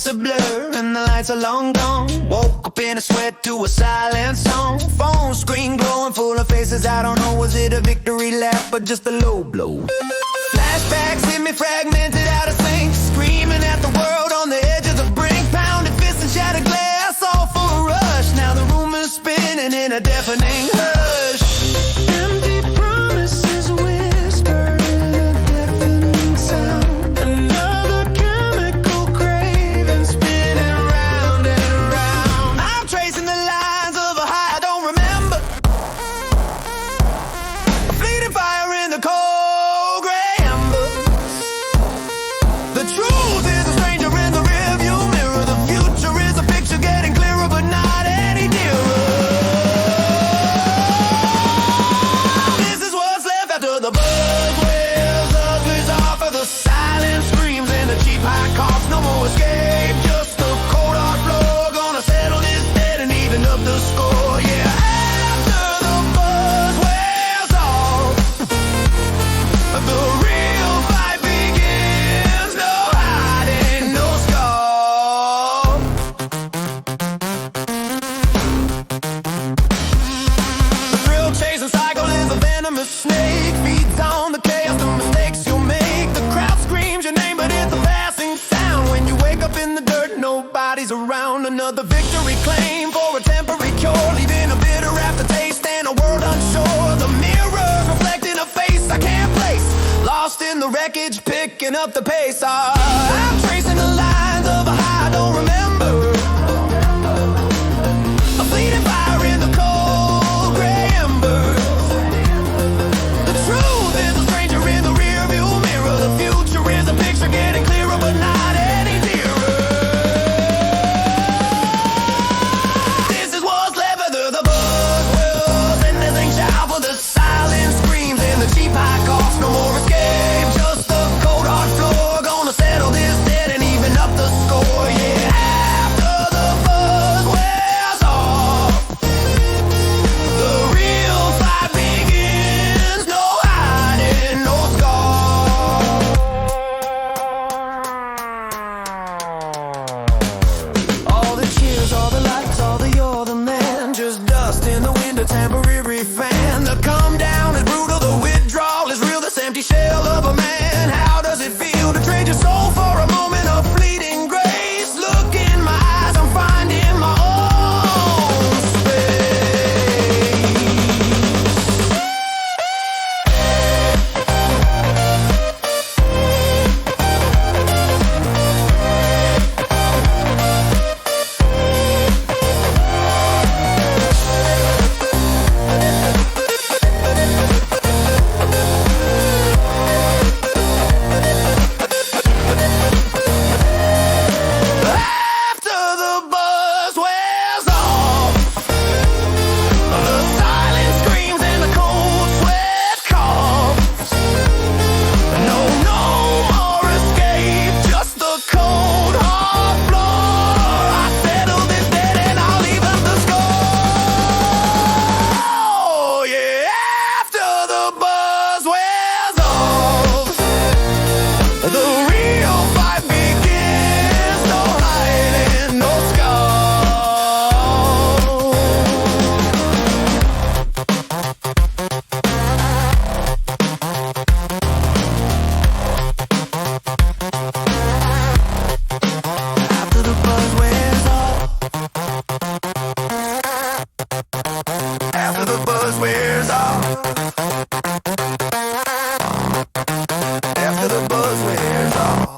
a blur and the lights are long gone. Woke up in a sweat to a silent song. Phone screen glowing full of faces. I don't know, was it a victory lap or just a low blow? Flashbacks hit me fragmented out of sync, screaming at the world on the edge of the brink. Pounded fists and shattered glass, all for a rush. Now the room is spinning in a deafening hush. Empty promises whispered in a deafening sound. Another chemical craving spinning round and around. I'm tracing the lines of a high I don't remember. A fleeting fire in the cold gray embers. The truth is a stranger in the rearview mirror. The future is a picture getting clearer, but not any nearer. This is what's left after the buzz wears off of the silent screams and the cheap high coughs. No more escape, just the cold hard floor. Gonna settle this debt and even up the score. Yeah, after the buzz wears off, the real fight begins. No hiding, no scar. The thrill chasing cycle is a venomous snake. Feeds on the chaos, the mistakes you make. The crowd screams your name, but it's a passing sound. When you wake up in the dirt, nobody's around. Another victory claim for a temporary cure, leaving a bitter aftertaste and a world unsure. The mirror reflecting a face I can't place, lost in the wreckage, picking up the pace. I'm tracing the lines of a high I don't remember. A fleeting fire in the cold gray embers. The truth is a stranger in the rearview mirror. The future is a picture getting clearer, but not any nearer. This is what's left after the buzz wells and the thing shout for the silent screams and the cheap high coughs. No more escape, just the cold hard floor. Gonna settle this debt and even up the score. Yeah, after the buzz wears off, the real fight begins. No hiding, no scar. All the cheers, all the lights, all the you're the man. Just dust in the wind, a temporary fan. The come down is brutal, the withdrawal is real. This empty shell of a man. How does it feel to trade your soul for a moment of fleeting grace? Look in my eyes, I'm finding my own space. After the buzz wears off, the silent screams and the cold sweat coughs. No more escape, just the cold hard floor. I settle this debt and I'll leave up the score. Yeah, after the buzz wears off, the real fight begins. No hiding, no scar. After the buzz wears off, after the buzz wears off, after the buzz wears off.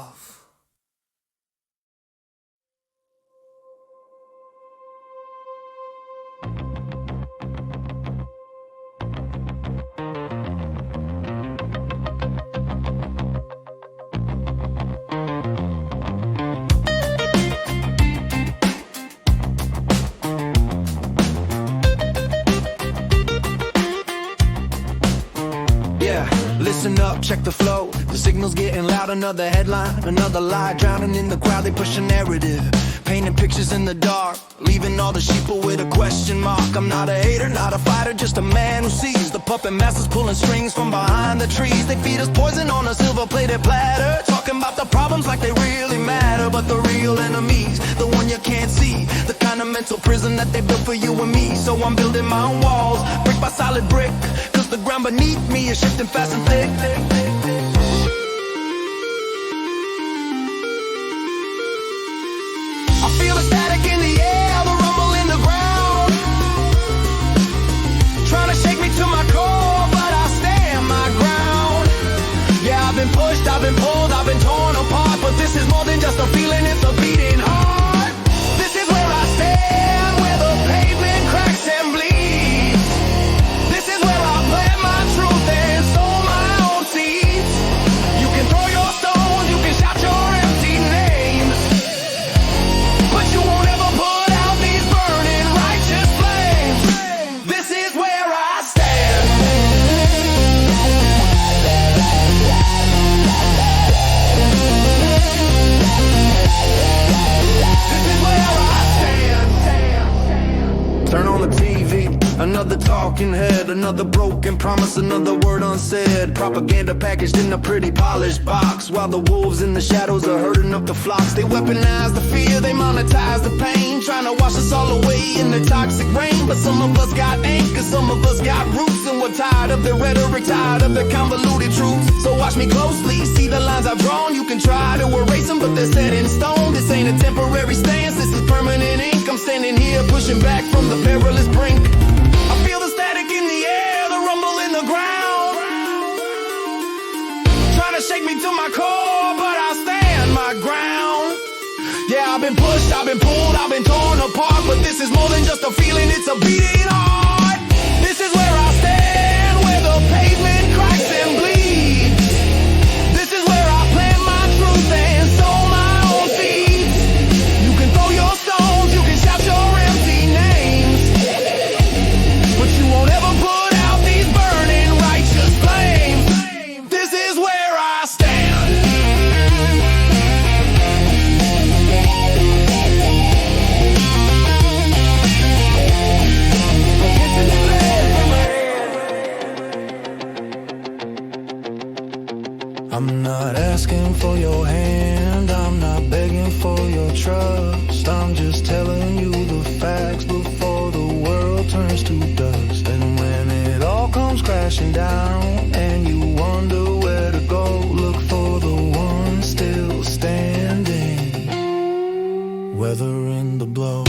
Yeah, listen up, check the flow. The signal's getting loud, another headline, another lie. Drowning in the crowd, they push a narrative. Painting pictures in the dark, leaving all the sheeple with a question mark. I'm not a hater, not a fighter, just a man who sees the puppet masters pulling strings from behind the trees. They feed us poison on a silver-plated platter, talking talking about the problems like they really matter, but the real enemies, the one you can't see, the kind of mental prison that they built for you and me. So I'm building my own walls, brick by solid brick, cause the ground beneath me is shifting fast and thick. I feel the static in the air, the rumble in the ground, trying to shake me to my core, but I stand my ground. Yeah, I've been pushed, I've been pulled, I've been torn apart, but this is more than just a feeling, it's a beating heart. This is where I stand, where the pavement cracks and bleeds. This is where I plant my truth and sow my own seeds. You can throw your stones, you can shout your empty names, but you won't ever put out these burning righteous flames. This is where I stand. This is where I stand. Turn on the TV, another talking head, another broken promise, another word unsaid. Propaganda packaged in a pretty polished box, while the wolves in the shadows are herding up the flocks. They weaponize the fear, they monetize the pain, trying to wash us all away in the toxic rain. But some of us got anchors, some of us got roots, and we're tired of the rhetoric, tired of the convoluted truth. So watch me closely, see the lines I've drawn. You can try to erase them, but they're set in stone. This ain't a temporary stance, this is permanent ink. I'm standing here pushing back from the perilous brink. I feel the static in the air, the rumble in the ground, trying to shake me to my core, but I stand my ground. Yeah, I've been pushed, I've been pulled, I've been torn apart, but this is more than just a feeling, it's a beating heart. This is where I stand, where the pavement cracks and bleeds. This is where I plant my truth and sow my own seeds. You can throw your stones, you can shout your empty names, but you won't ever put out these burning righteous flames. This is where I stand. I'm not asking for your hand, I'm not begging for your trust. I'm just telling you the facts before the world turns to dust. And when it all comes crashing down and you wonder where to go, look for the one still standing, weathering the blow.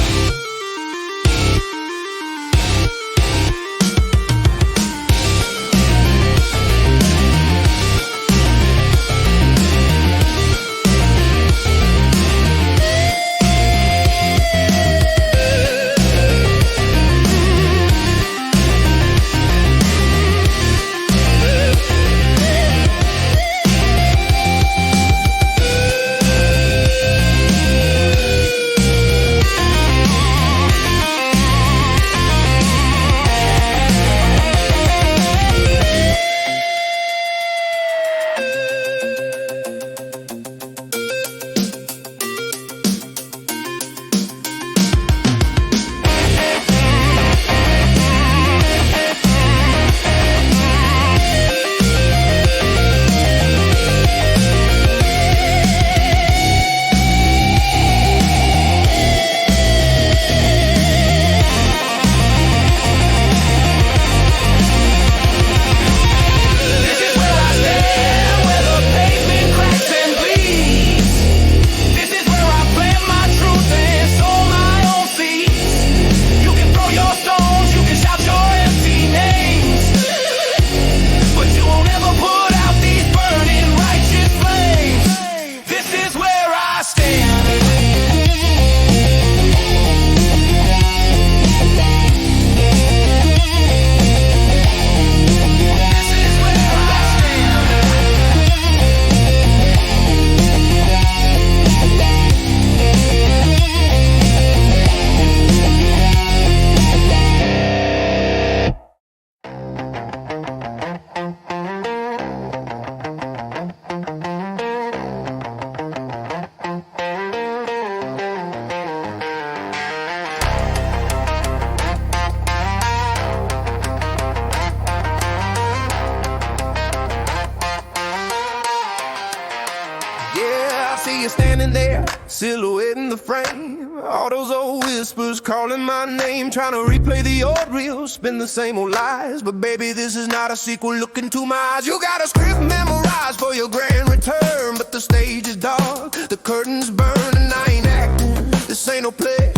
calling my name, trying to replay the old reels, spin the same old lies. But baby, this is not a sequel, look into my eyes. You got a script memorized for your grand return, but the stage is dark, the curtains burn, and I ain't acting. This ain't no play,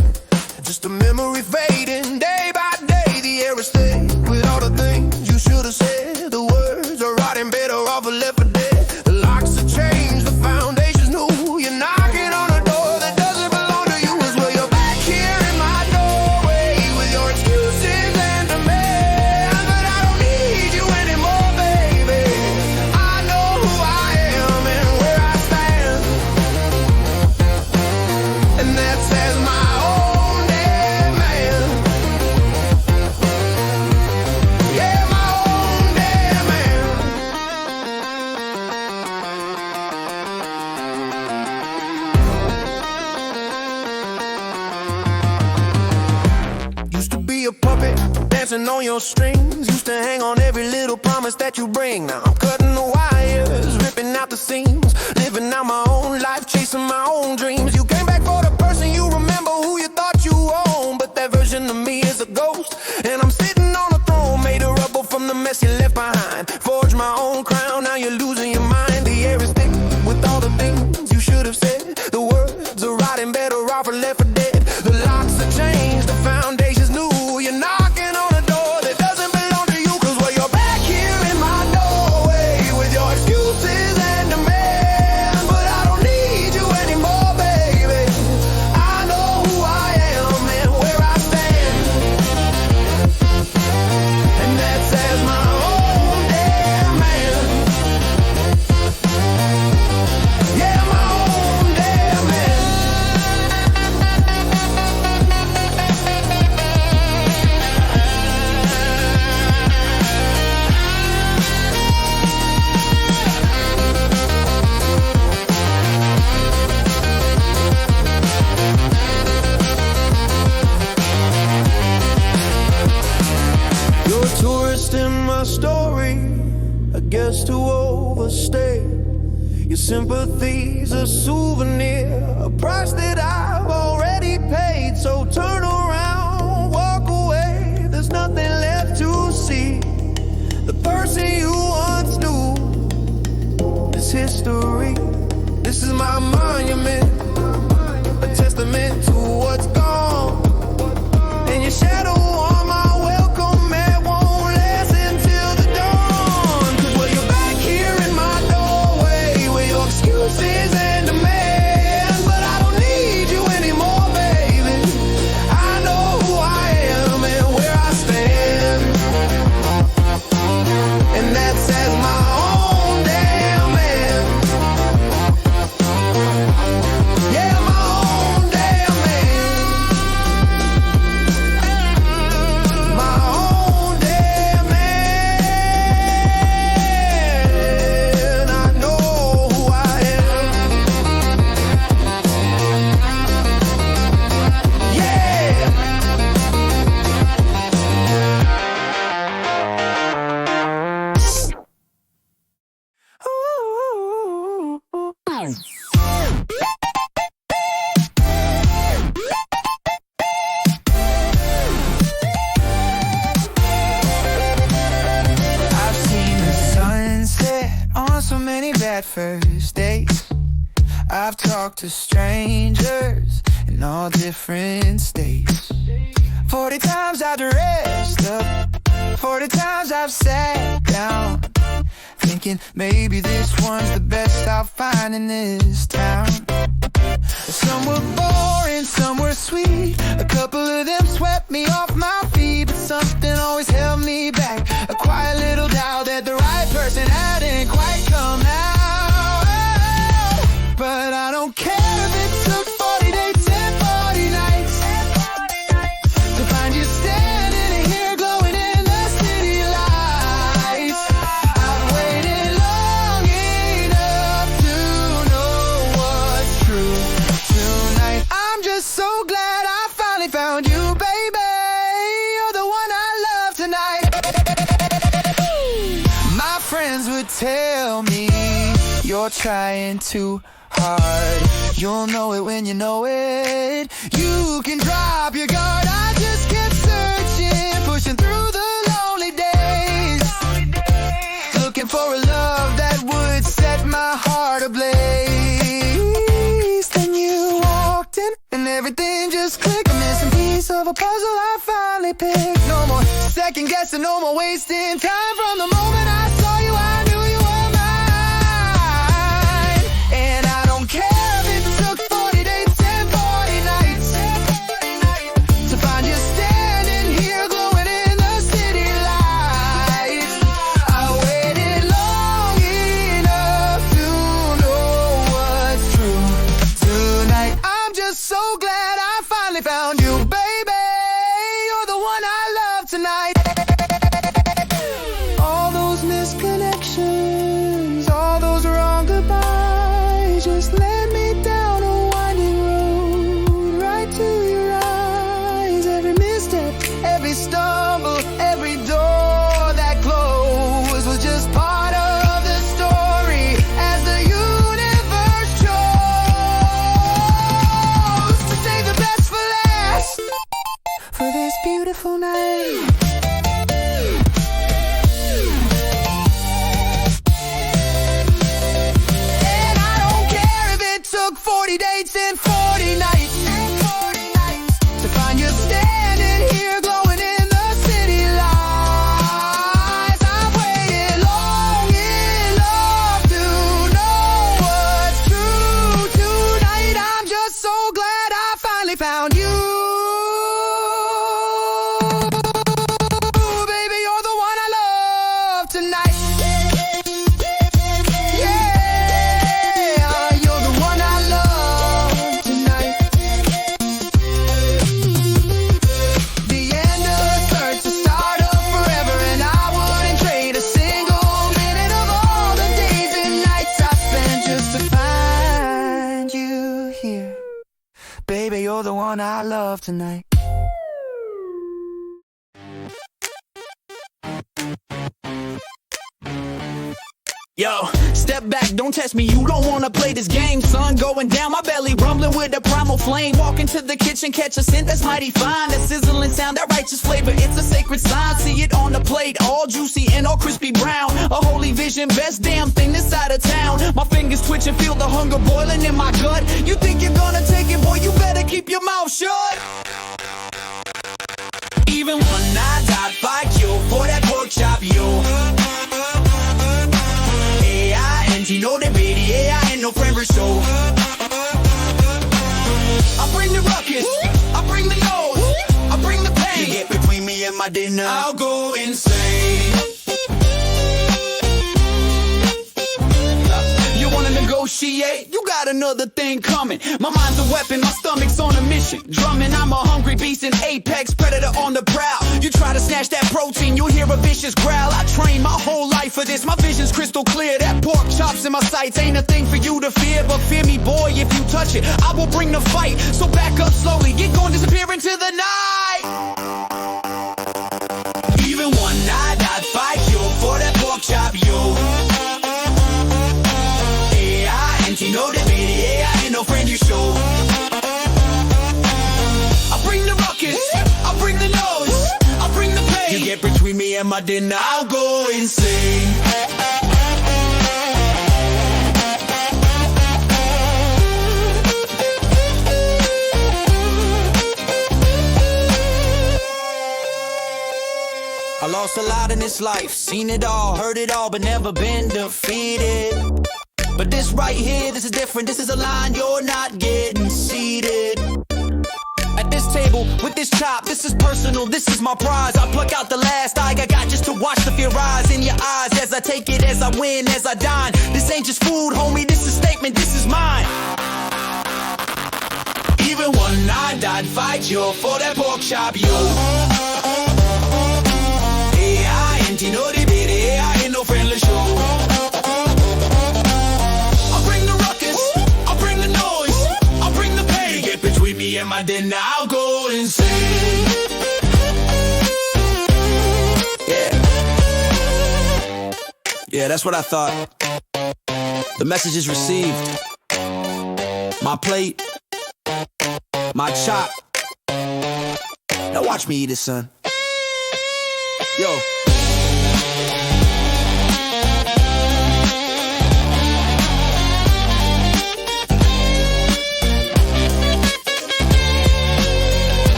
just a memory fading. Day by day, the air is thick with all the things you should have said. The words are rotting, better off left for dead. The locks have changed, the foundation's new. You're knocking on a door that doesn't belong to you. As well, you're back here in my doorway with your excuses and demands. But I don't need you anymore, baby. I know who I am and where I stand, and that says my own damn man. Yeah, my own damn man. Used to be a puppet, dancing on your strings. Used to hang on every little promise that you bring. Now I'm cutting the wires, ripping out the seams, living out my own life, chasing my own dreams. You came back for the person you remember, who you thought you owned, but that version of me is a ghost. And I'm sitting on a throne made of rubble from the mess you left behind. Forged my own crown, now you're losing your mind. The air is thick with all the things you should have said. The words are rotting, better off left for dead. The locks have changed, the foundation's new. You're knocking on a door that doesn't belong to you. Cause well, you're back here in my doorway with your excuses and demands. But I don't need you anymore, baby. I know who I am and where I stand, and that says my own damn man. Yeah, my own damn man. You're a tourist in my story, a guest who overstayed. Your sympathy's a souvenir, a price that I've already paid. So turn around, walk away, there's nothing left to see. The person you once knew is history. This is my monument, a testament to what's gone. And your shadow on my welcome mat won't last until the dawn. Cause well, you're back here in my doorway with your excuses and demands. But I don't need you anymore, baby. I know who I am and where I stand, and that says my own damn man. Yeah, my own damn man. My own damn man. I know who I am. Yeah. I've seen the sunset on so many bad first dates. I've talked to strangers in all different states. 40 times I've dressed up, 40 times I've sat down, thinking maybe this one's the best I'll find in this town. Some were boring, some were sweet. A couple of them swept me off my feet, but something always held me back. A quiet little doubt that the right person hadn't quite come out. But I don't care if it took 40 days and 40 nights to find you standing here glowing in the city lights. I've waited long enough to know what's true tonight. I'm just so glad I finally found you, baby. You're the one I love tonight. My friends would tell me you're trying too heart. You'll know it when you know it. You can drop your guard. I just kept searching, pushing through the lonely days, looking for a love that would set my heart ablaze. Then you walked in and everything just clicked. A missing piece of a puzzle I finally picked. No more second guessing, no more wasting time. From the moment I saw you, I knew you were mine. And I don't care if it took 40 days and 40 nights to find you standing here glowing in the city lights. I waited long enough to know what's true. Tonight I'm just so glad I finally found you, baby. You're the one I love tonight. All those misconnections, all those wrong goodbyes just led me down a winding road, right to your eyes. Every misstep, every stumble, every door that closed was just part of the story as the universe chose to save the best for last for this beautiful night. And I don't care if it took 40 dates and 40 nights to find you standing here glowing in the city lights. I've waited long enough to know what's true. Tonight I'm just so glad I finally found you. Baby, you're the one I love tonight. Yeah, you're the one I love tonight. The end of the search, the start of forever, and I wouldn't trade a single minute of all the days and nights I spent just to find you here. Baby, you're the one I love tonight. Yo, step back, don't test me, you don't wanna play this game, son. Going down, my belly rumbling with a primal flame. Walk into the kitchen, catch a scent that's mighty fine. That sizzling sound, that righteous flavor, it's a sacred sign. See it on the plate, all juicy and all crispy brown. A holy vision, best damn thing this side of town. My fingers twitch and feel the hunger boiling in my gut. You think you're gonna take it, boy, you better keep your mouth shut. Even one night I'd fight you for that pork chop, yo. You know that baby, yeah, I ain't no friend for show. I bring the ruckus, I bring the nose, I bring the pain. You get between me and my dinner, I'll go insane. You wanna negotiate? You got another thing coming. My mind's a weapon, my stomach's on a mission. Drumming, I'm a hungry beast, an apex predator on the prowl. You try to snatch that protein, you'll hear a vicious growl. I trained my whole life for this, my vision's crystal clear. That pork chops in my sights ain't a thing for you to fear. But fear me, boy, if you touch it, I will bring the fight. So back up slowly, get going, disappear into the night. Even one night I'd fight you for that pork chop, yo. You know that baby, yeah, I ain't no friend you show. I bring the ruckus, I bring the noise, I bring the pain. You get between me and my dinner, I'll go insane. I lost a lot in this life, seen it all, heard it all, but never been defeated. But this right here, this is different. This is a line you're not getting seated. At this table, with this chop, this is personal, this is my prize. I pluck out the last eye I got just to watch the fear rise in your eyes. As I take it, as I win, as I dine. This ain't just food, homie, this is a statement, this is mine. Even one night I'd fight you for that pork chop, yo. Hey, I ain't no debate, hey, I ain't no friendly show. Me and my dinner, I'll go insane. Yeah, that's what I thought. The message is received. my plate, my chop. Now watch me eat it, son. Yo.